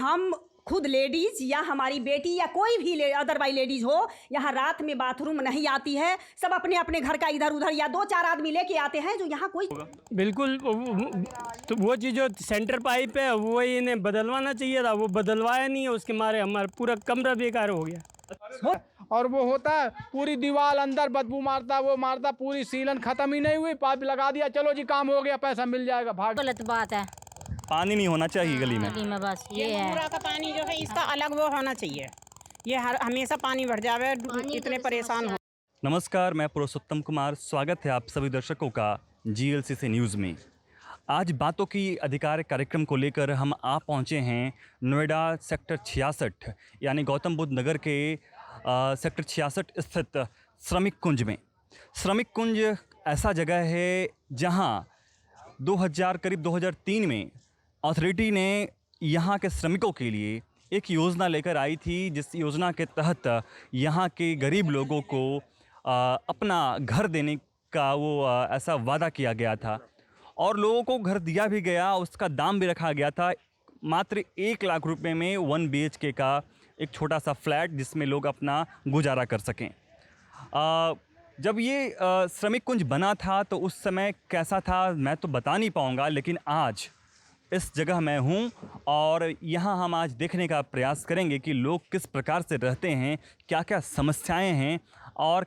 हम खुद लेडीज या हमारी बेटी या कोई भी अदरवाइज लेडीज हो, यहाँ रात में बाथरूम नहीं आती है। सब अपने अपने घर का इधर उधर या 2-4 आदमी लेके आते हैं, जो यहाँ कोई बिल्कुल। तो वो चीज़ जो सेंटर पाइप है वो इन्हें बदलवाना चाहिए था, वो बदलवाया नहीं है, उसके मारे हमारा पूरा कमरा बेकार हो गया। और वो होता है पूरी दीवार अंदर बदबू मारता, वो मारता, पूरी सीलन खत्म ही नहीं हुई, पाइप लगा दिया, चलो जी काम हो गया, पैसा मिल जाएगा, भाग। गलत बात है, पानी नहीं होना चाहिए गली में बस ये है। पूरा का पानी जो है इसका अलग वो होना चाहिए, ये हमेशा पानी भर जावे, इतने परेशान हो। नमस्कार, मैं पुरुषोत्तम कुमार, स्वागत है आप सभी दर्शकों का GLCC न्यूज़ में। आज बातों की अधिकार कार्यक्रम को लेकर हम आ पहुँचे हैं नोएडा सेक्टर 66 यानी गौतम बुद्ध नगर के सेक्टर 66 स्थित श्रमिक कुंज में। श्रमिक कुंज ऐसा जगह है जहां करीब 2003 में अथॉरिटी ने यहाँ के श्रमिकों के लिए एक योजना लेकर आई थी, जिस योजना के तहत यहाँ के गरीब लोगों को अपना घर देने का वो ऐसा वादा किया गया था और लोगों को घर दिया भी गया। उसका दाम भी रखा गया था मात्र 1 लाख रुपए में 1 BHK का एक छोटा सा फ्लैट, जिसमें लोग अपना गुजारा कर सकें। जब ये श्रमिक कुंज बना था तो उस समय कैसा था मैं तो बता नहीं पाऊँगा, लेकिन आज इस जगह मैं हूँ और यहाँ हम आज देखने का प्रयास करेंगे कि लोग किस प्रकार से रहते हैं, क्या क्या समस्याएं हैं और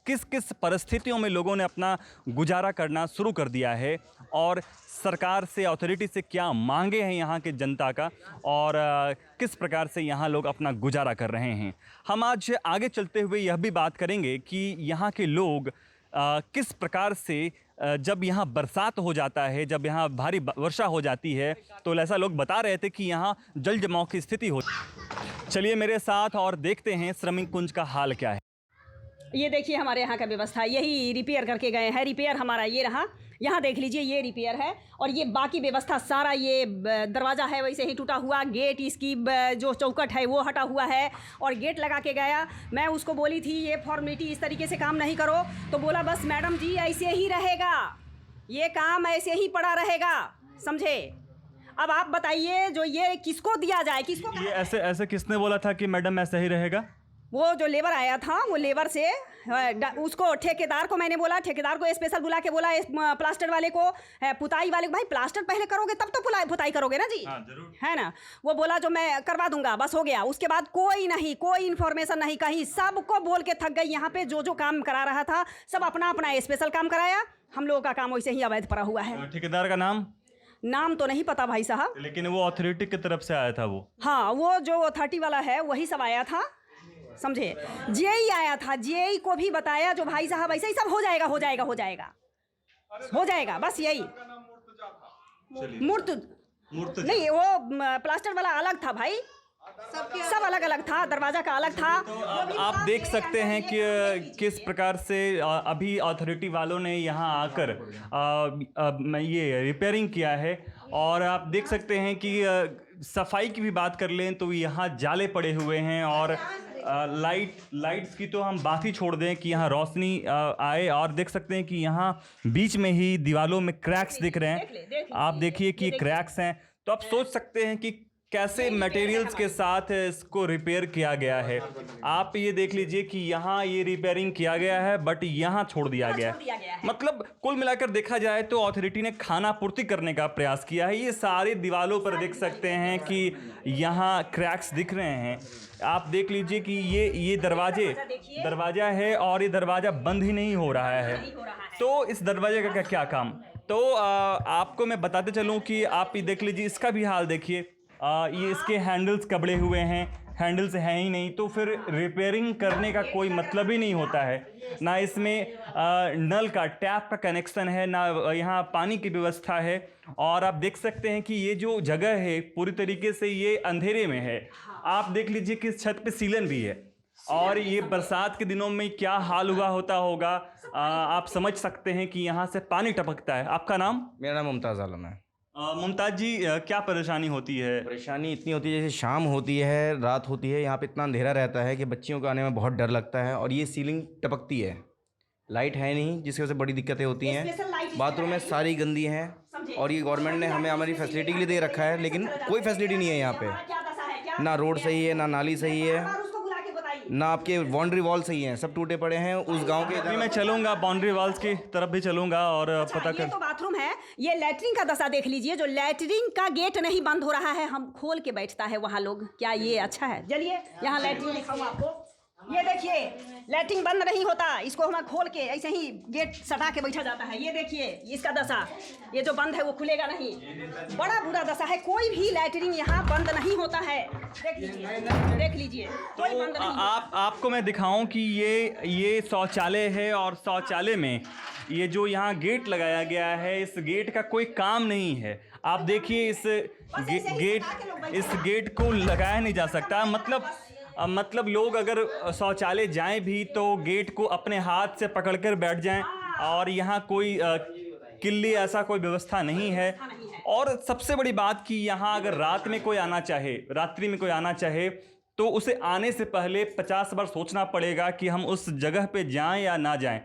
किस किस परिस्थितियों में लोगों ने अपना गुजारा करना शुरू कर दिया है और सरकार से, अथॉरिटी से क्या मांगे हैं यहाँ के जनता का और किस प्रकार से यहाँ लोग अपना गुजारा कर रहे हैं। हम आज आगे चलते हुए यह भी बात करेंगे कि यहाँ के लोग किस प्रकार से जब यहाँ बरसात हो जाता है, जब यहाँ भारी वर्षा हो जाती है, तो ऐसा लोग बता रहे थे कि यहाँ जल जमाव की स्थिति हो। चलिए मेरे साथ और देखते हैं श्रमिक कुंज का हाल क्या है। ये देखिए हमारे यहाँ का व्यवस्था, यही रिपेयर करके गए हैं। रिपेयर हमारा ये रहा, यहाँ देख लीजिए, ये रिपेयर है और ये बाकी व्यवस्था सारा, ये दरवाज़ा है वैसे ही टूटा हुआ, गेट इसकी जो चौकट है वो हटा हुआ है और गेट लगा के गया। मैं उसको बोली थी ये फॉर्मेलिटी इस तरीके से काम नहीं करो, तो बोला बस मैडम जी ऐसे ही रहेगा, ये काम ऐसे ही पड़ा रहेगा, समझे। अब आप बताइए जो ये किसको दिया जाए, किसको ये ऐसे किसने बोला था कि मैडम ऐसा ही रहेगा? वो जो लेबर आया था, वो लेबर से उसको ठेकेदार को मैंने बोला, ठेकेदार को स्पेशल बुला के बोला, प्लास्टर वाले को, पुताई वाले को, भाई प्लास्टर पहले करोगे तब तो पुताई करोगे ना जी। हाँ, जरूर। है ना। वो बोला जो मैं करवा दूंगा, बस हो गया। उसके बाद कोई नहीं, कोई इन्फॉर्मेशन नहीं कहीं, सबको बोल के थक गई। यहाँ पे जो काम करा रहा था सब अपना अपना स्पेशल काम कराया, हम लोगों का काम वैसे ही अवैध पड़ा हुआ है। ठेकेदार का नाम तो नहीं पता भाई साहब, लेकिन वो अथॉरिटी की तरफ से आया था वो। हाँ, वो जो अथॉरिटी वाला है वही सब आया था, समझे। जेई आया था, जेई को भी बताया जो भाई साहब ऐसे ही सब हो जाएगा, हो जाएगा, हो जाएगा, हो जाएगा, बस यही। मूर्त नहीं, वो प्लास्टर वाला अलग था भाई, सब अलग अलग था, दरवाजा का अलग था। आप देख सकते हैं कि किस प्रकार से अभी अथॉरिटी वालों ने यहाँ आकर ये रिपेयरिंग किया है और आप देख सकते हैं कि सफाई की भी बात कर लें तो यहाँ जाले पड़े हुए हैं और लाइट्स की तो हम बात ही छोड़ दें कि यहाँ रोशनी आए। और देख सकते हैं कि यहाँ बीच में ही दीवारों में क्रैक्स दिख रहे हैं, आप देखिए कि क्रैक्स हैं। तो आप सोच सकते हैं कि कैसे मटेरियल्स के साथ इसको रिपेयर किया गया है। आप ये देख लीजिए कि यहाँ ये रिपेयरिंग किया गया है बट यहाँ छोड़ दिया गया है। मतलब कुल मिलाकर देखा जाए तो अथॉरिटी ने खाना पूर्ति करने का प्रयास किया है। ये सारे दीवारों पर देख सकते हैं कि यहाँ क्रैक्स दिख रहे हैं। आप देख लीजिए कि ये दरवाजा है और ये दरवाज़ा बंद ही नहीं हो रहा है। तो इस दरवाजे का क्या काम। तो आपको मैं बताते चलूँ कि आप ये देख लीजिए, इसका भी हाल देखिए। ये इसके हैंडल्स कबड़े हुए हैं, हैंडल्स हैं ही नहीं, तो फिर रिपेयरिंग करने का कोई मतलब ही नहीं होता है। ना इसमें नल का, टैप का कनेक्शन है, ना यहाँ पानी की व्यवस्था है। और आप देख सकते हैं कि ये जो जगह है पूरी तरीके से ये अंधेरे में है। आप देख लीजिए कि छत पे सीलन भी है और ये बरसात के दिनों में क्या हाल हुआ होता होगा, आप समझ सकते हैं कि यहाँ से पानी टपकता है। आपका नाम? मेरा नाम मुमताज़ आलम है। मुमताज़ जी, क्या परेशानी होती है? परेशानी इतनी होती है, जैसे शाम होती है, रात होती है, यहाँ पे इतना अंधेरा रहता है कि बच्चियों को आने में बहुत डर लगता है। और ये सीलिंग टपकती है, लाइट है नहीं, जिसकी वजह से बड़ी दिक्कतें होती हैं। बाथरूम में सारी गंदी हैं और ये गवर्नमेंट ने हमें हमारी फैसिलिटी के लिए दे रखा है, लेकिन कोई फैसिलिटी नहीं है यहाँ पे। ना रोड सही है, ना नाली सही है, उसको बुला के बताइए। ना आपके बाउंड्री वॉल सही हैं, सब टूटे पड़े हैं उस गांव के। अभी मैं चलूँगा बाउंड्री वॉल्स की तरफ भी चलूँगा और पता ये कर। तो बाथरूम है, ये लैट्रिन का दशा देख लीजिए, जो लैट्रिन का गेट नहीं बंद हो रहा है, हम खोल के बैठता है वहाँ लोग, क्या ये अच्छा है? चलिए यहाँ लैट्रिन दिखाऊँ आपको, ये देखिए लैट्रिन बंद नहीं होता, इसको हम खोल के ऐसे ही गेट सटा के बैठा जाता है। ये देखिए इसका दशा, ये जो बंद है वो खुलेगा नहीं, बड़ा बुरा दशा है। कोई भी लैट्रिन यहाँ बंद नहीं होता है, देख लीजिए कोई बंद नहीं। आपको मैं दिखाऊं कि ये शौचालय है और शौचालय में ये जो यहाँ गेट लगाया गया है, इस गेट का कोई काम नहीं है। आप देखिए इस गेट को लगाया नहीं जा सकता। मतलब लोग अगर शौचालय जाएं भी तो गेट को अपने हाथ से पकड़कर बैठ जाएं, और यहाँ कोई किल्ली ऐसा कोई व्यवस्था नहीं है। और सबसे बड़ी बात कि यहाँ अगर रात्रि में कोई आना चाहे तो उसे आने से पहले 50 बार सोचना पड़ेगा कि हम उस जगह पे जाएं या ना जाएं।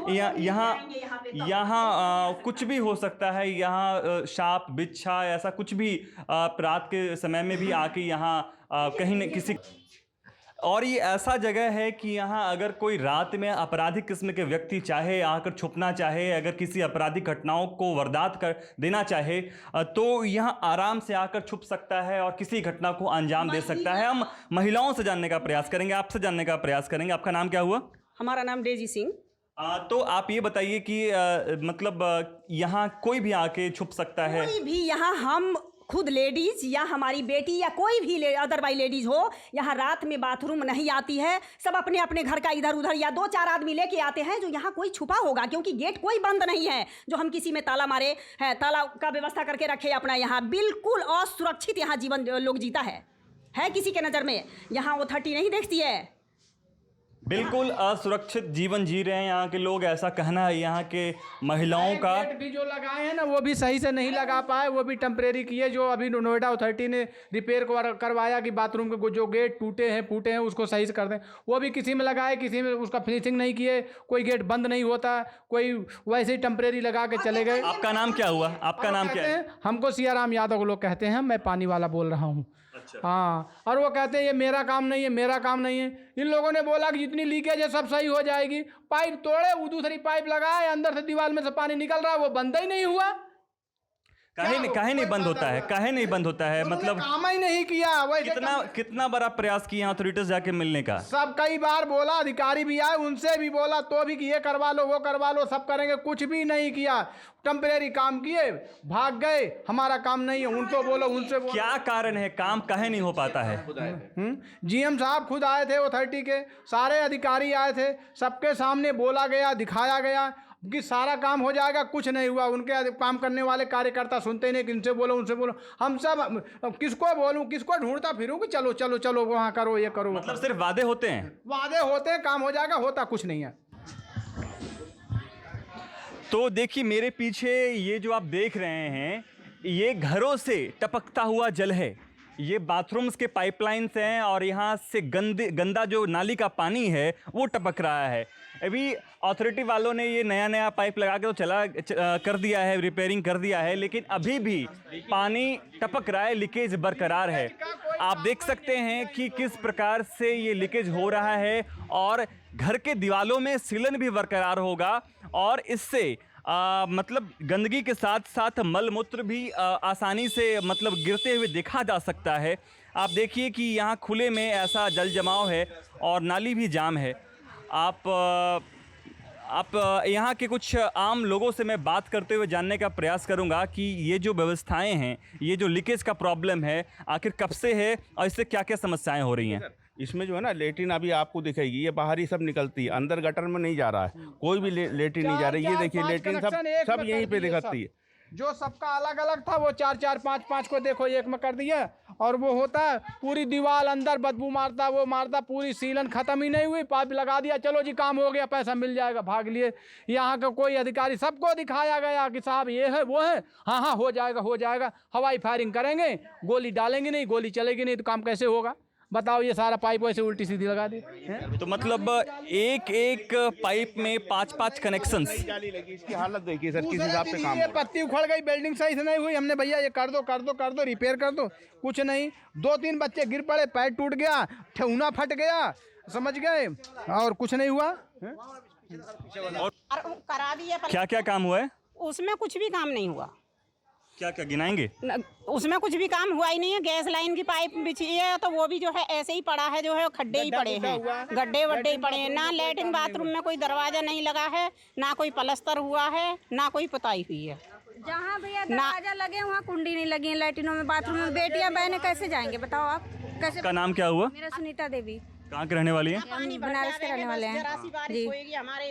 यहाँ कुछ भी हो सकता है, यहाँ सांप बिच्छा ऐसा कुछ भी रात के समय में भी आके यहाँ कहीं न किसी। और ये ऐसा जगह है कि यहाँ अगर कोई रात में आपराधिक किस्म के व्यक्ति चाहे आकर छुपना चाहे, अगर किसी आपराधिक घटनाओं को वारदात कर देना चाहे तो यहाँ आराम से आकर छुप सकता है और किसी घटना को अंजाम दे सकता है। हम महिलाओं से जानने का प्रयास करेंगे, आपसे जानने का प्रयास करेंगे। आपका नाम क्या हुआ? हमारा नाम डेजी सिंह। तो आप ये बताइए कि यहाँ कोई भी आके छुप सकता है? कोई भी यहाँ, हम खुद लेडीज या हमारी बेटी या कोई भी अदरवाइज लेडीज हो, यहाँ रात में बाथरूम नहीं आती है। सब अपने अपने घर का इधर उधर या 2-4 आदमी लेके आते हैं, जो यहाँ कोई छुपा होगा, क्योंकि गेट कोई बंद नहीं है जो हम किसी में ताला मारे है, ताला का व्यवस्था करके रखे अपना। यहाँ बिल्कुल असुरक्षित यहाँ जीवन लोग जीता है किसी के नज़र में यहाँ अथॉरिटी नहीं देखती है। बिल्कुल असुरक्षित जीवन जी रहे हैं यहाँ के लोग, ऐसा कहना है यहाँ के महिलाओं का। गेट भी जो लगाए हैं ना वो भी सही से नहीं लगा पाए, वो भी टेम्परेरी किए। जो अभी नोएडा अथॉरिटी ने रिपेयर करवाया कि बाथरूम के जो गेट टूटे हैं उसको सही से कर दें, वो भी किसी में लगाए, किसी में उसका फिनिशिंग नहीं किए। कोई गेट बंद नहीं होता, कोई वैसे ही टेम्परेरी लगा के चले गए। आपका नाम क्या हुआ? आपका नाम क्या है? हमको सियाराम यादव लोग कहते हैं, मैं पानी वाला बोल रहा हूँ। अच्छा। हाँ, और वो कहते हैं ये मेरा काम नहीं है, मेरा काम नहीं है। इन लोगों ने बोला कि जितनी लीकेज है सब सही हो जाएगी। पाइप तोड़े, वो दूसरी पाइप लगाए, अंदर से दीवार में से पानी निकल रहा है, वो बंद ही नहीं हुआ। काहे नहीं बंद होता है? काहे नहीं बंद होता है? मतलब काम ही नहीं किया। कितना बड़ा प्रयास किया अथॉरिटीज जाके मिलने का? सब कई बार बोला, अधिकारी भी आए, उनसे भी बोला तो भी कि ये करवा लो वो करवा लो, सब करेंगे, कुछ भी नहीं किया। टेम्परेरी काम किए, भाग गए, हमारा काम नहीं है। उनको बोलो, उनसे बोलो। क्या कारण है, काम काहे नहीं हो पाता है? GM साहब खुद आए थे, अथॉरिटी के सारे अधिकारी आए थे, सबके सामने बोला गया, दिखाया गया कि सारा काम हो जाएगा, कुछ नहीं हुआ। उनके काम करने वाले कार्यकर्ता सुनते ही नहीं कि इनसे बोलो उनसे बोलो। हम सब किसको बोलूं, किसको ढूंढता फिरूं कि चलो चलो चलो वहाँ करो, ये करो। मतलब सिर्फ वादे होते हैं? वादे होते हैं, काम हो जाएगा, होता कुछ नहीं है। तो देखिए मेरे पीछे ये जो आप देख रहे हैं, ये घरों से टपकता हुआ जल है। ये बाथरूम्स के पाइपलाइंस हैं और यहाँ से गंदा जो नाली का पानी है वो टपक रहा है। अभी अथॉरिटी वालों ने ये नया पाइप लगा के तो कर दिया है, रिपेयरिंग कर दिया है, लेकिन अभी भी पानी टपक रहा है, लीकेज बरकरार है। आप देख सकते हैं कि किस प्रकार से ये लीकेज हो रहा है और घर के दीवालों में सीलन भी बरकरार होगा और इससे मतलब गंदगी के साथ साथ मल मूत्र भी आसानी से मतलब गिरते हुए देखा जा सकता है। आप देखिए कि यहाँ खुले में ऐसा जल जमाव है और नाली भी जाम है। आप यहाँ के कुछ आम लोगों से मैं बात करते हुए जानने का प्रयास करूँगा कि ये जो व्यवस्थाएं हैं, ये जो लीकेज का प्रॉब्लम है, आखिर कब से है और इससे क्या क्या समस्याएं हो रही हैं? इसमें जो है ना लेट्रिन अभी आपको दिखेगी, ये बाहर ही सब निकलती है, अंदर गटर में नहीं जा रहा है, कोई भी लेट्रिन नहीं जा रही। ये देखिए लेट्रिन सब यहीं पे दिखती है। जो सबका अलग अलग था वो 4-4 5-5 को देखो एक में कर दिया। और वो होता है पूरी दीवार अंदर बदबू मारता, वो मारता, पूरी सीलन खत्म ही नहीं हुई, पाइप लगा दिया, चलो जी काम हो गया, पैसा मिल जाएगा, भाग लिए। यहाँ का कोई अधिकारी, सबको दिखाया गया कि साहब ये है वो है, हाँ हाँ हो जाएगा हो जाएगा। हवाई फायरिंग करेंगे, गोली डालेंगे नहीं, गोली चलेगी नहीं तो काम कैसे होगा? बताओ ये सारा पाइप वैसे उल्टी सीधी लगा दी तो मतलब एक एक पाइप में 5-5 कनेक्शंस। जाली लगी, इसकी हालत देखिए सर, किस हिसाब से काम ये पत्ती उखड़ गई, बिल्डिंग सही से नहीं हुई, हमने भैया ये कर दो रिपेयर कर दो, कुछ नहीं। 2-3 बच्चे गिर पड़े, पैर टूट गया, ठेहुना फट गया, समझ गए, और कुछ नहीं हुआ। और करा दिए क्या क्या काम हुआ है? उसमें कुछ भी काम नहीं हुआ। क्या क्या गिनाएंगे? उसमें कुछ भी काम हुआ ही नहीं है। गैस लाइन की पाइप बिछी है तो वो भी जो है ऐसे ही पड़ा है, जो है खड्डे ही पड़े हैं, गड्ढे वड्डे ही पड़े हैं। ना लेटरिन बाथरूम में कोई दरवाजा नहीं लगा है, ना कोई प्लास्टर हुआ है, ना कोई पुताई हुई है। जहाँ भैया दरवाजा लगे वहाँ कुंडी नहीं लगी है, लैट्रिनों में बाथरूम में बेटियां बहनें कैसे जाएंगे बताओ आप? कैसे? का नाम क्या हुआ? मेरा सुनीता देवी, कहाँ के रहने वाली है? हम बनारस के रहने वाले हैं जी।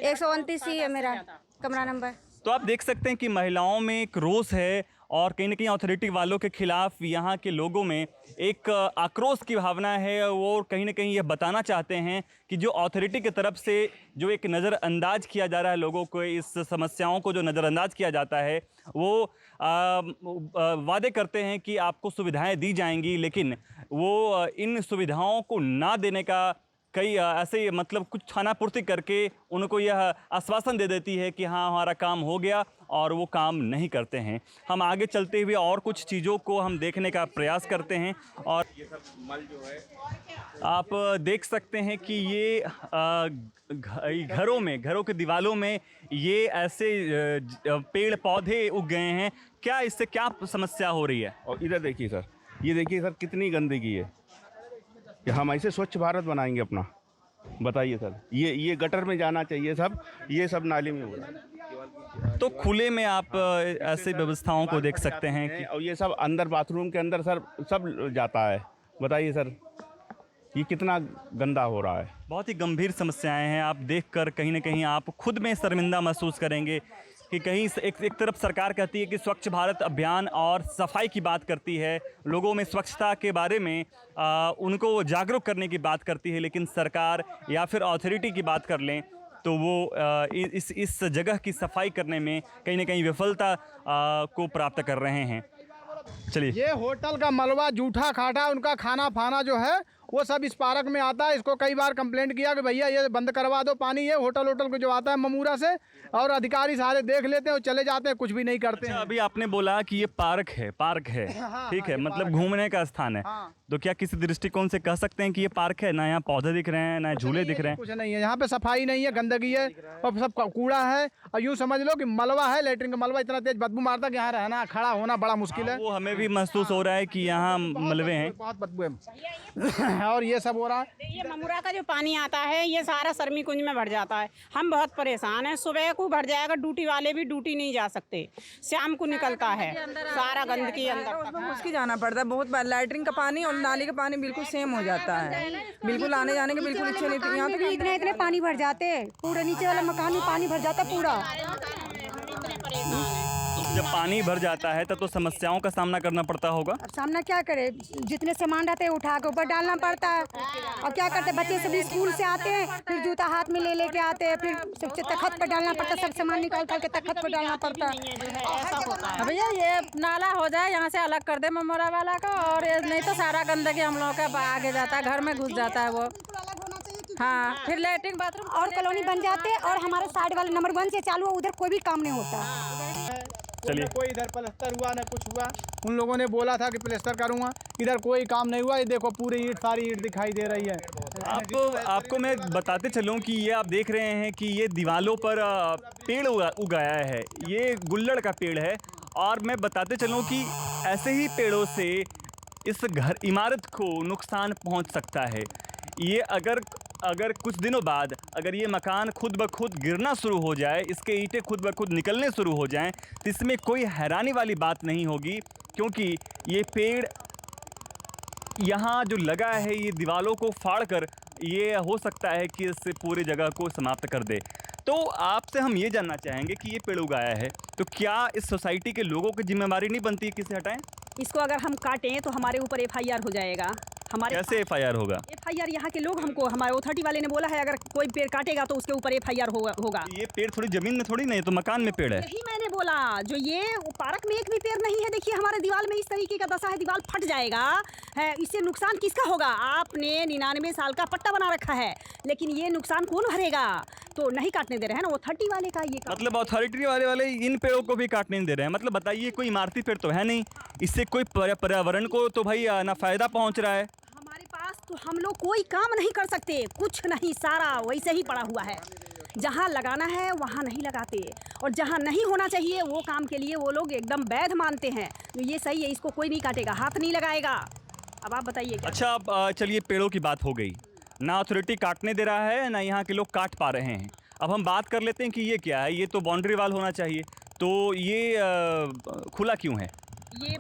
129 ही है मेरा कमरा नंबर। तो आप देख सकते हैं कि महिलाओं में एक रोष है और कहीं ना कहीं अथॉरिटी वालों के खिलाफ यहाँ के लोगों में एक आक्रोश की भावना है। वो कहीं ना कहीं यह बताना चाहते हैं कि जो अथॉरिटी की तरफ से जो एक नज़रअंदाज किया जा रहा है, लोगों को इस समस्याओं को जो नज़रअंदाज किया जाता है, वो वादे करते हैं कि आपको सुविधाएं दी जाएंगी, लेकिन वो इन सुविधाओं को ना देने का कई ऐसे मतलब कुछ खानापूर्ति करके उनको यह आश्वासन दे देती है कि हाँ हमारा काम हो गया, और वो काम नहीं करते हैं। हम आगे चलते हुए और कुछ चीज़ों को हम देखने का प्रयास करते हैं। और ये सब मल जो है आप देख सकते हैं कि ये घरों के दीवारों में ये ऐसे पेड़ पौधे उग गए हैं। क्या इससे क्या समस्या हो रही है? और इधर देखिए सर, ये देखिए सर कितनी गंदगी है। कि हम ऐसे स्वच्छ भारत बनाएंगे अपना? बताइए सर, ये गटर में जाना चाहिए सब, ये सब नाली में हो रहा है। तो खुले में आप ऐसे व्यवस्थाओं को देख सकते हैं कि और ये सब अंदर बाथरूम के अंदर सर सब जाता है। बताइए सर, ये कितना गंदा हो रहा है। बहुत ही गंभीर समस्याएं हैं। आप देखकर कहीं ना कहीं आप खुद में शर्मिंदा महसूस करेंगे कि कहीं एक तरफ सरकार कहती है कि स्वच्छ भारत अभियान और सफाई की बात करती है, लोगों में स्वच्छता के बारे में उनको जागरूक करने की बात करती है, लेकिन सरकार या फिर अथॉरिटी की बात कर लें तो वो इस जगह की सफाई करने में कहीं ना कहीं विफलता को प्राप्त कर रहे हैं। चलिए, ये होटल का मलबा जूठा खाटा, उनका खाना फाना जो है वो सब इस पार्क में आता है। इसको कई बार कंप्लेंट किया कि भैया ये बंद करवा दो पानी, ये होटल को जो आता है ममूरा से, और अधिकारी सारे देख लेते हैं और चले जाते हैं, कुछ भी नहीं करते हैं। अभी आपने बोला कि ये पार्क है ठीक है, मतलब घूमने का स्थान है। तो क्या किसी दृष्टिकोण से कह सकते हैं कि ये पार्क है? ना यहाँ पौधे दिख रहे हैं, ना झूले दिख रहे हैं, कुछ नहीं है यहाँ पे। सफाई नहीं है, गंदगी है और सब कूड़ा है, और यूँ समझ लो कि मलबा है, लेटरिन का मलबा इतना तेज बदबू मारता कि यहाँ रहना खड़ा होना बड़ा मुश्किल है। वो हमें भी महसूस हो रहा है कि यहाँ मलबे हैं, बहुत बदबू है और ये सब हो रहा है। ये ममुरा का जो पानी आता है ये सारा सरमी कुंज में भर जाता है। हम बहुत परेशान हैं। सुबह को भर जाएगा, ड्यूटी वाले भी ड्यूटी नहीं जा सकते, शाम को निकलता है सारा गंदगी अंदर। उसमें घुस के जाना पड़ता है बहुत बार। लैटरिन का पानी और नाली का पानी बिल्कुल सेम हो जाता है, बिल्कुल आने जाने के बिल्कुल इच्छा नहीं थी। यहाँ पे इतने पानी भर जाते हैं, पूरा नीचे वाला मकान में पानी भर जाता है पूरा। जब पानी भर जाता है तब तो समस्याओं का सामना करना पड़ता होगा। अब सामना क्या करे, जितने सामान रहते हैं उठा के ऊपर डालना पड़ता है। और क्या करते हैं, बच्चे सभी स्कूल से आते हैं, फिर जूता हाथ में ले लेके आते हैं, फिर तख्त पर डालना पड़ता है, सब सामान निकाल के तख्त पर डालना पड़ता है। ऐसा होता है। भैया ये नाला हो जाए, यहाँ से अलग कर दे ममोरा वाला का, और नहीं तो सारा गंदगी हम लोगों का आगे जाता है, घर में घुस जाता है वो। हाँ, फिर लेटरिन बाथरूम और कॉलोनी बन जाते हैं, और हमारे साइड वाले नंबर 1 से चालू है, उधर कोई भी काम नहीं होता। चलिए, कोई इधर प्लास्टर हुआ ना कुछ हुआ। उन लोगों ने बोला था कि प्लास्टर करूँगा, इधर कोई काम नहीं हुआ। ये देखो पूरी ईंट, सारी ईंट दिखाई दे रही है। आपको मैं बताते चलूं कि ये आप देख रहे हैं कि ये दीवालों पर पेड़ उगाया है। ये गुल्लड़ का पेड़ है, और मैं बताते चलूं कि ऐसे ही पेड़ों से इस इमारत को नुकसान पहुंच सकता है। ये अगर कुछ दिनों बाद अगर ये मकान खुद ब खुद गिरना शुरू हो जाए, इसके ईंटें खुद ब खुद निकलने शुरू हो जाएं, तो इसमें कोई हैरानी वाली बात नहीं होगी, क्योंकि ये पेड़ यहाँ जो लगा है ये दीवारों को फाड़कर ये हो सकता है कि इससे पूरी जगह को समाप्त कर दे। तो आपसे हम ये जानना चाहेंगे कि ये पेड़ उगाया है, तो क्या इस सोसाइटी के लोगों की जिम्मेदारी नहीं बनती है कि इसे हटाएं? इसको अगर हम काटें तो हमारे ऊपर FIR हो जाएगा। हमारे कैसे FIR होगा? FIR यहाँ के लोग हमको, हमारे अथॉरिटी वाले ने बोला है अगर कोई पेड़ काटेगा तो उसके ऊपर FIR होगा। ये पेड़ थोड़ी जमीन में थोड़ी नहीं, तो मकान में पेड़ है। यही मैंने बोला, जो ये पार्क में एक भी पेड़ नहीं है। देखिए हमारे दीवार में इस तरीके का दशा है, दीवार फट जाएगा है, इससे नुकसान किसका होगा? आपने 99 साल का पट्टा बना रखा है, लेकिन ये नुकसान कौन भरेगा? तो नहीं काटने दे रहे हैं ना, वो 30 वाले का ये मतलब अथॉरिटी वाले इन पेड़ों को भी काटने नहीं दे रहे हैं। मतलब बताइए, कोई इमारती पेड़ तो है नहीं, इससे कोई पर्यावरण को तो भाई ना फायदा पहुंच रहा है। हमारे पास तो हम लोग कोई काम नहीं कर सकते, कुछ नहीं, सारा वैसे ही पड़ा हुआ है। जहाँ लगाना है वहाँ नहीं लगाते, और जहाँ नहीं होना चाहिए वो काम के लिए वो लोग एकदम वैध मानते हैं। तो ये सही है, इसको कोई नहीं काटेगा, हाथ नहीं लगाएगा। अब आप बताइए क्या? अच्छा, अब चलिए पेड़ों की बात हो गई, ना अथॉरिटी काटने दे रहा है, ना यहाँ के लोग काट पा रहे हैं। अब हम बात कर लेते हैं कि ये क्या है। ये तो बाउंड्री वाल होना चाहिए, तो ये खुला क्यों है? ये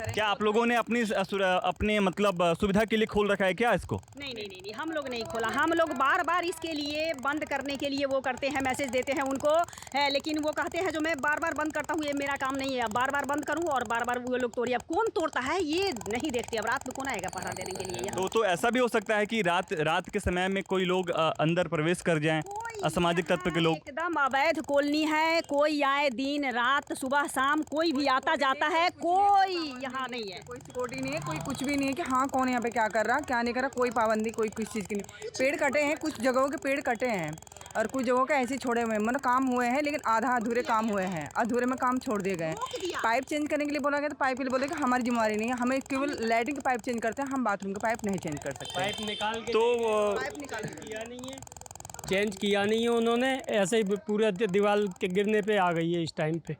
क्या आप लोगों ने अपने मतलब सुविधा के लिए खोल रखा है क्या इसको? नहीं, हम लोग नहीं खोला। हम लोग बार बार इसके लिए बंद करने के लिए वो करते हैं, मैसेज देते हैं उनको है, लेकिन वो कहते हैं जो मैं बार बार बंद करता हूँ ये मेरा काम नहीं है, बार बार बंद करूँ और बार बार वो लोग तोड़िए। अब कौन तोड़ता है ये नहीं देखते। अब रात में कौन आएगा पहरा देने के लिए? तो ऐसा भी हो सकता है कि रात के समय में कोई लोग अंदर प्रवेश कर जाएं, असामाजिक तत्व के लोग। एकदम अवैध कॉलोनी है, कोई आए दिन रात सुबह शाम कोई भी आता जाता है, कोई यहाँ नहीं है, कोई सिक्योरिटी नहीं है, कोई कुछ भी नहीं है कि हाँ कौन यहाँ पे क्या कर रहा क्या नहीं कर रहा, कोई पाबंदी कोई किस चीज़ की नहीं। पेड़ कटे हैं, कुछ जगहों के पेड़ कटे हैं और कुछ जगहों के ऐसे छोड़े हुए हैं, मतलब काम हुए हैं लेकिन आधा अधूरे काम हुए हैं, अधूरे में काम छोड़ दिए गए। पाइप चेंज करने के लिए बोला गया तो पाइप के लिए बोले कि हमारी जिम्मेवारी नहीं है, हमें केवल लैट्रिन के पाइप चेंज करते हैं, हम बाथरूम के पाइप नहीं चेंज कर सकते। पाइप निकाल के तो किया नहीं है, चेंज किया नहीं है उन्होंने, ऐसे ही पूरा दीवार के गिरने पे आ गई है इस टाइम पे।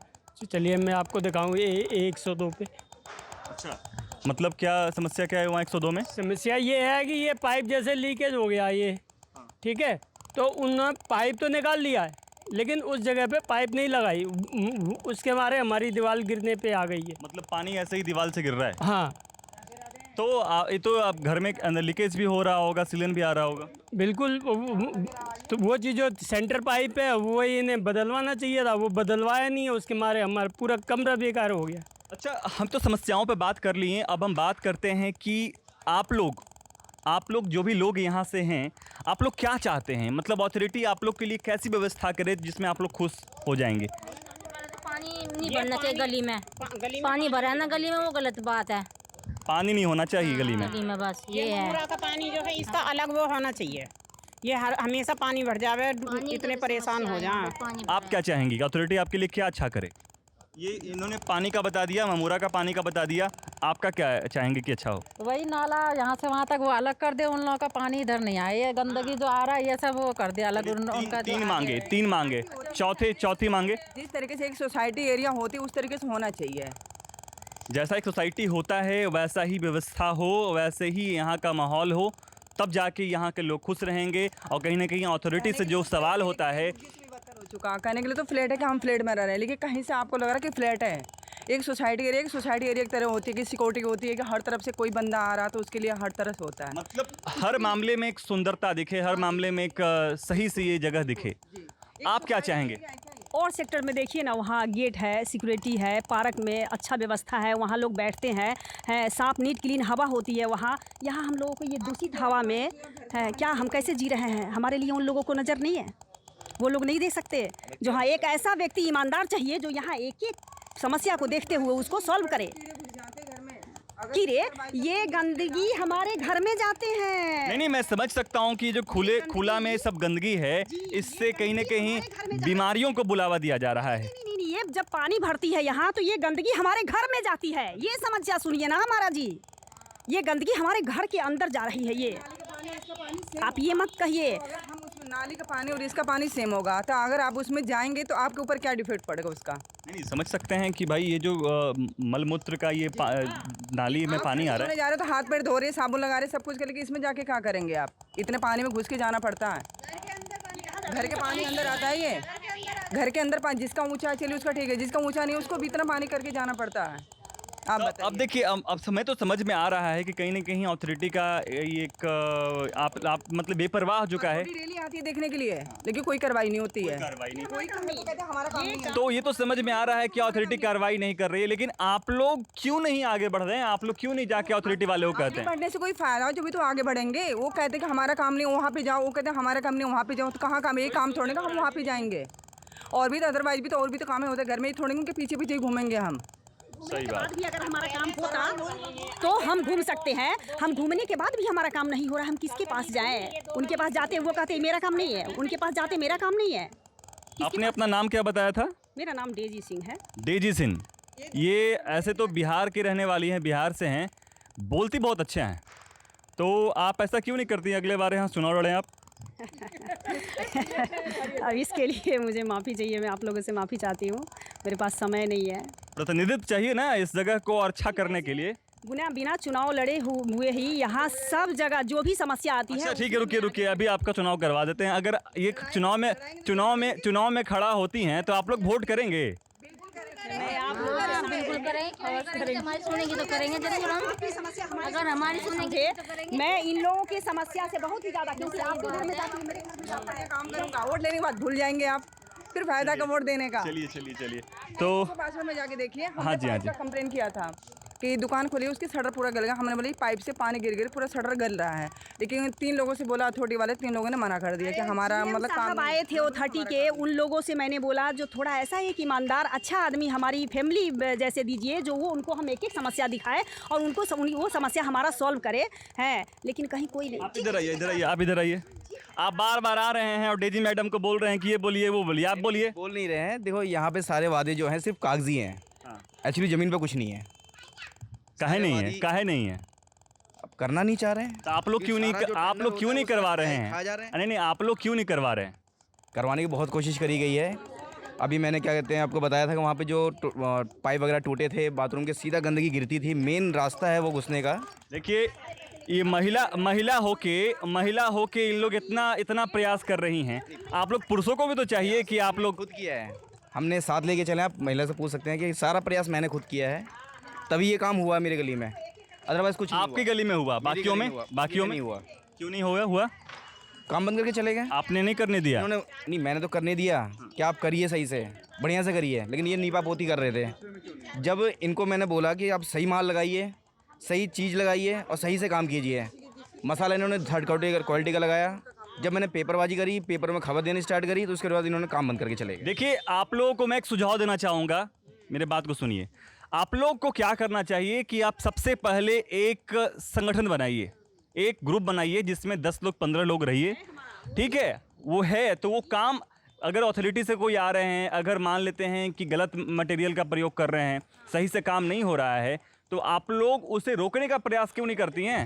चलिए मैं आपको दिखाऊँ 102 पे। अच्छा, मतलब क्या समस्या क्या है वहाँ 102 में? समस्या ये है कि ये पाइप जैसे लीकेज हो गया ये, ठीक है, तो उन्होंने पाइप तो निकाल लिया है लेकिन उस जगह पे पाइप नहीं लगाई, उसके मारे हमारी दीवार गिरने पे आ गई है। मतलब पानी ऐसे ही दीवार से गिर रहा है? हाँ। तो ये तो आप घर में अंदर लीकेज भी हो रहा होगा, सीलन भी आ रहा होगा। बिल्कुल, तो वो चीज़ जो सेंटर पाइप है वो इन्हें बदलवाना चाहिए था, वो बदलवाया नहीं है, उसके मारे हमारा पूरा कमरा बेकार हो गया। अच्छा, हम तो समस्याओं पे बात कर लिए, अब हम बात करते हैं कि आप लोग जो भी लोग यहाँ से हैं, आप लोग क्या चाहते हैं? मतलब अथॉरिटी आप लोग के लिए कैसी व्यवस्था करे जिसमें आप लोग खुश हो जाएंगे? पानी नहीं भरना चाहिए गली में, पानी भरा है ना गली में, वो गलत बात है। पानी नहीं होना चाहिए गली में, बस ये है का पानी जो है इसका अलग वो होना चाहिए, ये हमेशा पानी भर जावे, इतने परेशान हो जाएं। आप क्या चाहेंगी कि अथॉरिटी आपके लिए क्या अच्छा करे? ये इन्होंने पानी का बता दिया, ममूरा का पानी का बता दिया, आपका क्या चाहेंगे कि अच्छा हो? तो वही नाला यहाँ से वहाँ तक वो अलग कर दे, उन लोगों का पानी इधर नहीं आए, ये गंदगी जो आ रहा है ये सब वो कर दे अलग। उनका तीन मांगे, चौथी मांगे। जिस तरीके से एक सोसाइटी एरिया होती है उस तरीके से होना चाहिए। जैसा एक सोसाइटी होता है वैसा ही व्यवस्था हो, वैसे ही यहाँ का माहौल हो, तब जाके यहाँ के लोग खुश रहेंगे। और कहीं ना कहीं अथॉरिटी से जो सवाल होता है, हो चुका कहने के लिए तो फ्लैट है कि हम फ्लैट में रह रहे हैं, लेकिन कहीं से आपको लग रहा है कि फ्लैट है। एक सोसाइटी एरिया की तरह होती है कि सिक्योरिटी होती है कि हर तरफ से कोई बंदा आ रहा तो उसके लिए हर तरह से होता है। मतलब हर मामले में एक सुंदरता दिखे, हर मामले में एक सही से ये जगह दिखे। आप क्या चाहेंगे? और सेक्टर में देखिए ना, वहाँ गेट है, सिक्योरिटी है, पार्क में अच्छा व्यवस्था है, वहाँ लोग बैठते हैं, साफ नीट क्लीन हवा होती है वहाँ। यहाँ हम लोगों को ये दूषित हवा में है क्या, हम कैसे जी रहे हैं? हमारे लिए उन लोगों को नज़र नहीं है, वो लोग नहीं देख सकते। जो हाँ, एक ऐसा व्यक्ति ईमानदार चाहिए जो यहाँ एक एक समस्या को देखते हुए उसको सॉल्व करे। कि रे ये गंदगी हमारे घर में जाते हैं। नहीं, मैं समझ सकता हूँ कि जो खुला में सब गंदगी है, इससे कहीं ना कहीं बीमारियों को बुलावा दिया जा रहा है। नहीं, ये जब पानी भरती है यहाँ तो ये गंदगी हमारे घर में जाती है। ये समस्या सुनिए ना हमारा जी, ये गंदगी हमारे घर के अंदर जा रही है। ये आप ये मत कहिए नाली का पानी और इसका पानी सेम होगा, तो अगर आप उसमें जाएंगे तो आपके ऊपर क्या डिफेक्ट पड़ेगा उसका? नहीं, समझ सकते हैं कि भाई ये जो मलमूत्र का ये नाली में पानी आ रहा है, जा रहे तो हाथ पैर धो रहे, साबुन लगा रहे, सब कुछ कर, लेकिन इसमें जाके क्या करेंगे आप? इतने पानी में घुस के जाना पड़ता है। घर के पानी अंदर आता है, ये घर के अंदर पानी, जिसका ऊंचा चलिए उसका ठीक है, जिसका ऊंचा नहीं उसको भी इतना पानी करके जाना पड़ता है। अब देखिए, अब समय तो समझ में आ रहा है कि कहीं ना कहीं अथॉरिटी का एक आप मतलब बेपरवाह जो का है। डेली आती है देखने के लिए, लेकिन कोई कार्रवाई नहीं होती है। तो ये तो समझ में आ रहा है कि अथॉरिटी कार्रवाई नहीं कर रही है, लेकिन आप लोग क्यों नहीं आगे बढ़ रहे हैं? आप लोग क्यों नहीं जाके अथॉरिटी वाले को कहते हैं? बढ़ने से कोई फायदा हो, जो भी तो आगे बढ़ेंगे। वो कहते हैं कि हमारा काम नहीं, वहाँ पे जाओ, वो कहते हैं हमारा काम नहीं, वहाँ पे जाओ। तो कहाँ काम? ये काम छोड़ने का हम वहाँ पे जाएंगे। और भी तो अदरवाइज भी तो और भी तो काम होते हैं घर में ही, थोड़ी उनके पीछे पीछे ही घूमेंगे हम। सही बात। भी अगर हमारा काम होता तो हम घूम सकते हैं। हम घूमने के बाद भी हमारा काम नहीं हो रहा, हम किसके पास जाएं? उनके पास जाते वो कहते मेरा काम नहीं है, उनके पास जाते मेरा काम नहीं है। आपने अपना नाम क्या बताया था? मेरा नाम डेजी सिंह है। डेजी सिंह, ये ऐसे तो बिहार की रहने वाली हैं, बिहार से हैं, बोलती बहुत अच्छे हैं, तो आप ऐसा क्यों नहीं करती? अगले बार यहाँ चुनाव लड़ें आप। अब इसके लिए मुझे माफ़ी चाहिए, मैं आप लोगों से माफ़ी चाहती हूँ, मेरे पास समय नहीं है। प्रतिनिधित्व चाहिए ना इस जगह को और अच्छा करने के लिए। बिना चुनाव लड़े हुए ही यहाँ सब जगह जो भी समस्या आती है। ठीक है, रुकिए, अभी आपका चुनाव करवा देते हैं। अगर ये चुनाव में खड़ा होती हैं तो आप लोग वोट करेंगे? बिल्कुल करेंगे, हमारी सुनेंगे तो करेंगे जरूर। अगर हमारी सुनेंगे मैं इन लोगों की समस्या से बहुत ही ज़्यादा, क्योंकि आपके घर में जाके मेरे घर में काम करूँगा, वोट लेने के बाद भूल जाएंगे आप, फिर फायदा का वोट देने का। चलिए तो पास में जाके देखिए, हाँ जी कंप्लेन किया था कि दुकान खोली, उसकी शटर पूरा गल गया। हमने बोला पाइप से पानी गिर पूरा शटर गल रहा है, लेकिन 3 लोगों से बोला, अथॉरिटी वाले 3 लोगों ने मना कर दिया कि हमारा मतलब काम। आए थे अथॉरिटी के, उन लोगों से मैंने बोला जो थोड़ा ऐसा एक ईमानदार अच्छा आदमी हमारी फैमिली जैसे दीजिए, जो वो उनको हम एक समस्या दिखाए और उनको वो समस्या हमारा सॉल्व करे हैं, लेकिन कहीं कोई नहीं। आप इधर आइए। आप बार आ रहे हैं और डेजी मैडम को बोल रहे हैं कि ये बोलिए वो बोलिए, आप बोलिए। बोल नहीं रहे हैं, देखो यहाँ पे सारे वादे जो हैं सिर्फ कागजी हैं, एक्चुअली ज़मीन पे कुछ नहीं है। काहे नहीं है? अब करना नहीं चाह रहे हैं तो आप लोग क्यों नहीं करवा रहे हैं? नहीं, आप लोग क्यों नहीं करवा रहे हैं? करवाने की बहुत कोशिश करी गई है। अभी मैंने क्या कहते हैं आपको बताया था कि वहाँ पे जो पाइप वगैरह टूटे थे, बाथरूम के सीधा गंदगी गिरती थी, मेन रास्ता है वो घुसने का। देखिए, ये महिला होके इन लोग इतना प्रयास कर रही हैं। आप लोग पुरुषों को भी तो चाहिए कि आप लोग। खुद किया है, हमने साथ लेके चले। आप महिला से पूछ सकते हैं कि सारा प्रयास मैंने खुद किया है, तभी ये काम हुआ मेरी गली में, अदरवाइज कुछ आपकी गली में हुआ, बाकियों में नहीं हुआ। क्यों नहीं हुआ? काम बंद करके चले गए। आपने नहीं करने दिया? नहीं, मैंने तो करने दिया कि आप करिए, सही से बढ़िया से करिए, लेकिन ये नीपा पोती कर रहे थे। जब इनको मैंने बोला कि आप सही माल लगाइए, सही चीज़ लगाइए और सही से काम कीजिए, मसाला इन्होंने थर्ड क्वालिटी का लगाया। जब मैंने पेपरबाजी करी, पेपर में खबर देनी स्टार्ट करी, तो उसके बाद इन्होंने काम बंद करके चले गए। देखिए, आप लोगों को मैं एक सुझाव देना चाहूँगा, मेरे बात को सुनिए। आप लोग को क्या करना चाहिए कि आप सबसे पहले एक संगठन बनाइए, एक ग्रुप बनाइए जिसमें 10 लोग 15 लोग रहिए, ठीक है? वो है तो वो काम, अगर अथॉरिटी से कोई आ रहे हैं, अगर मान लेते हैं कि गलत मटेरियल का प्रयोग कर रहे हैं, सही से काम नहीं हो रहा है, तो आप लोग उसे रोकने का प्रयास क्यों नहीं करती हैं?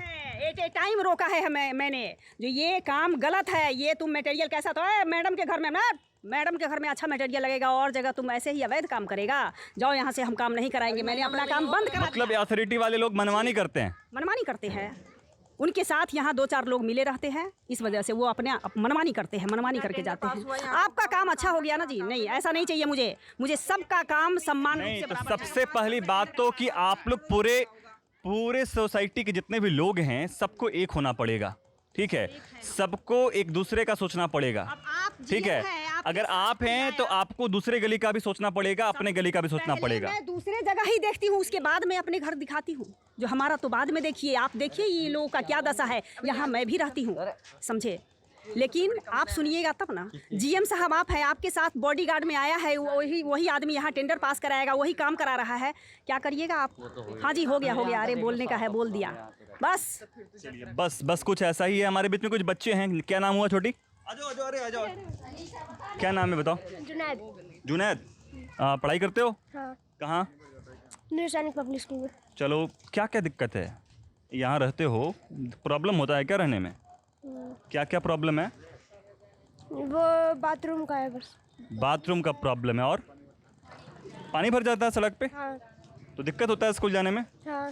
एक टाइम रोका है मैंने, जो ये काम गलत है, ये तुम मटेरियल कैसा तो है मैडम के घर में ना, मैडम के घर में अच्छा मटेरियल लगेगा और जगह तुम ऐसे ही अवैध काम करेगा, जाओ यहाँ से, हम काम नहीं कराएंगे। मैंने अपना काम बंद करा। मतलब अथॉरिटी वाले लोग मनमानी करते हैं? मनमानी करते हैं, उनके साथ यहाँ 2-4 लोग मिले रहते हैं, इस वजह से वो अपने मनमानी करते हैं, मनमानी करके जाते हैं। आपका काम अच्छा हो गया ना जी? नहीं, ऐसा नहीं चाहिए मुझे सबका काम सम्मान नहीं। तो सबसे पहली बात तो कि आप लोग पूरे सोसाइटी के जितने भी लोग हैं, सबको एक होना पड़ेगा, ठीक है? सबको एक दूसरे का सोचना पड़ेगा, ठीक है? अगर आप हैं तो आपको दूसरे गली का भी सोचना पड़ेगा, अपने गली का भी सोचना पड़ेगा। मैं दूसरे जगह ही देखती हूँ, उसके बाद मैं अपने घर दिखाती हूँ, जो हमारा तो बाद में देखिए। आप देखिए ये लोगों का क्या दशा है, यहाँ मैं भी रहती हूँ, समझे? लेकिन आप सुनिएगा तब ना। जीएम साहब आप हैं, आपके साथ बॉडीगार्ड में आया है, वही आदमी यहाँ टेंडर पास कराएगा, वही काम करा रहा है, क्या करिएगा आप? हाँ जी, हो गया। अरे बोलने का है, बोल दिया, बस। बस कुछ ऐसा ही है। हमारे बीच में कुछ बच्चे हैं, क्या नाम हुआ? छोटी, आ जाओ। क्या नाम है बताओ? जुनैद। पढ़ाई करते हो? हाँ। कहाँ? सैनिक पब्लिक स्कूल में। चलो, क्या क्या दिक्कत है? यहाँ रहते हो, प्रॉब्लम होता है क्या रहने में? क्या क्या प्रॉब्लम है? वो बाथरूम का है बस। बाथरूम का प्रॉब्लम है, और पानी भर जाता है सड़क पे? हाँ। तो दिक्कत होता है स्कूल जाने में? हाँ।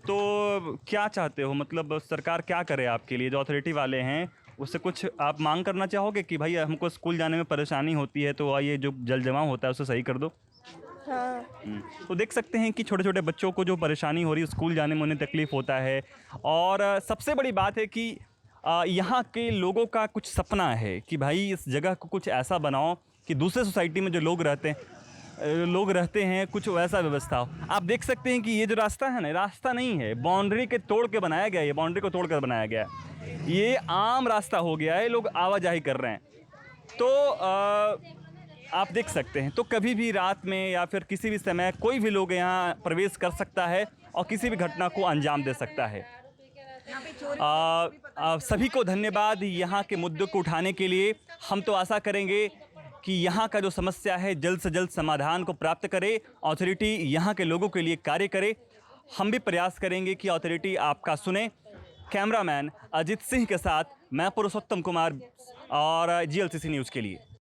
तो क्या चाहते हो, मतलब सरकार क्या करे आपके लिए? जो अथॉरिटी वाले हैं उससे कुछ आप मांग करना चाहोगे कि भाई हमको स्कूल जाने में परेशानी होती है, तो ये जो जल जमाव होता है उसे सही कर दो? हाँ। तो देख सकते हैं कि छोटे छोटे बच्चों को जो परेशानी हो रही है, स्कूल जाने में उन्हें तकलीफ़ होता है। और सबसे बड़ी बात है कि यहाँ के लोगों का कुछ सपना है कि भाई इस जगह को कुछ ऐसा बनाओ कि दूसरे सोसाइटी में जो लोग रहते हैं कुछ वैसा व्यवस्था हो। आप देख सकते हैं कि ये जो रास्ता है ना, रास्ता नहीं है, बाउंड्री के तोड़ के बनाया गया है, ये बाउंड्री को तोड़ कर बनाया गया है, ये आम रास्ता हो गया है, लोग आवाजाही कर रहे हैं। तो आप देख सकते हैं। तो कभी भी रात में या फिर किसी भी समय कोई भी लोग यहाँ प्रवेश कर सकता है और किसी भी घटना को अंजाम दे सकता है। सभी को धन्यवाद यहाँ के मुद्दों को उठाने के लिए। हम तो आशा करेंगे कि यहाँ का जो समस्या है जल्द से जल्द समाधान को प्राप्त करे, अथॉरिटी यहाँ के लोगों के लिए कार्य करे। हम भी प्रयास करेंगे कि अथॉरिटी आपका सुने। कैमरामैन अजित सिंह के साथ मैं पुरुषोत्तम कुमार और GLCC न्यूज़ के लिए।